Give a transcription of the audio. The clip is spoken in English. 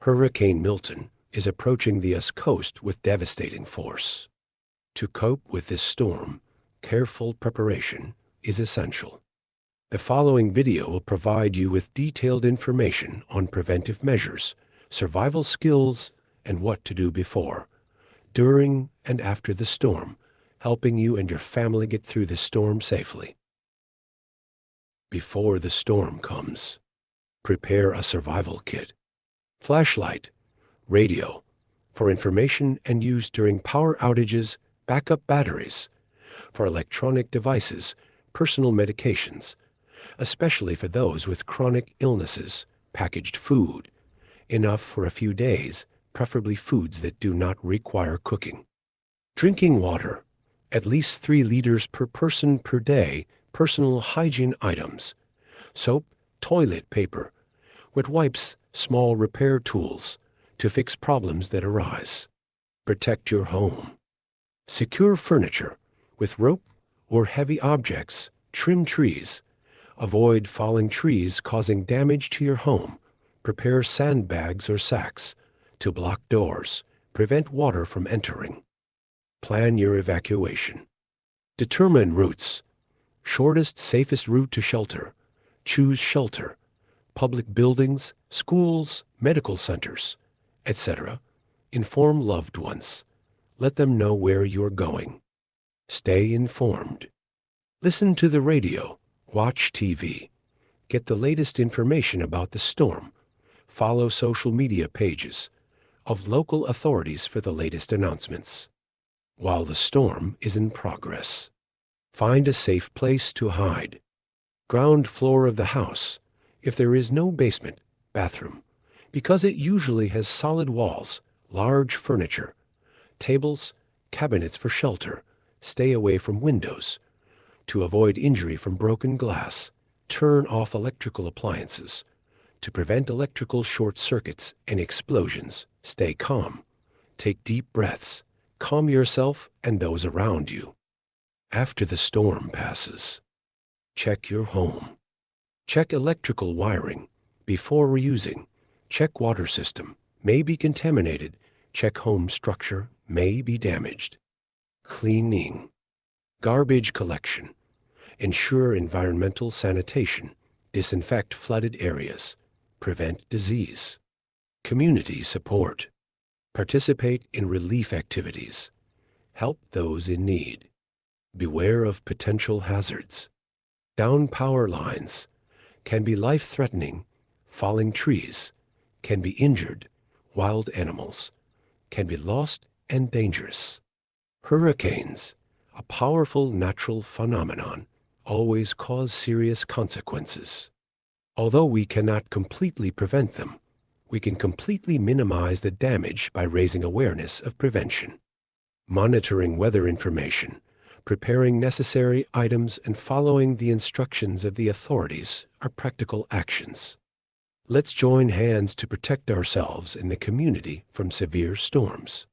Hurricane Milton is approaching the U.S. coast with devastating force. To cope with this storm, careful preparation is essential. The following video will provide you with detailed information on preventive measures, survival skills, and what to do before, during, and after the storm, helping you and your family get through the storm safely. Before the storm comes, prepare a survival kit. Flashlight, radio, for information and use during power outages, backup batteries, for electronic devices, personal medications, especially for those with chronic illnesses, packaged food, enough for a few days, preferably foods that do not require cooking. Drinking water, at least 3 liters per person per day, personal hygiene items, soap, toilet paper, wet wipes, small repair tools to fix problems that arise. Protect your home. Secure furniture with rope or heavy objects. Trim trees. Avoid falling trees causing damage to your home. Prepare sandbags or sacks to block doors. Prevent water from entering. Plan your evacuation. Determine routes. Shortest, safest route to shelter. Choose shelter. Public buildings, schools, medical centers, etc. Inform loved ones. Let them know where you're going. Stay informed. Listen to the radio. Watch TV. Get the latest information about the storm. Follow social media pages of local authorities for the latest announcements. While the storm is in progress, find a safe place to hide. Ground floor of the house, if there is no basement, bathroom, because it usually has solid walls, large furniture, tables, cabinets for shelter. Stay away from windows. To avoid injury from broken glass, turn off electrical appliances. To prevent electrical short circuits and explosions, stay calm. Take deep breaths. Calm yourself and those around you. After the storm passes, check your home. Check electrical wiring before reusing. Check water system, may be contaminated. Check home structure, may be damaged. Cleaning. Garbage collection. Ensure environmental sanitation. Disinfect flooded areas. Prevent disease. Community support. Participate in relief activities. Help those in need. Beware of potential hazards. Down power lines can be life-threatening. Falling trees can be injured. Wild animals can be lost and dangerous. Hurricanes, a powerful natural phenomenon, always cause serious consequences. Although we cannot completely prevent them, we can completely minimize the damage by raising awareness of prevention. Monitoring weather information, preparing necessary items, and following the instructions of the authorities are practical actions. Let's join hands to protect ourselves and the community from severe storms.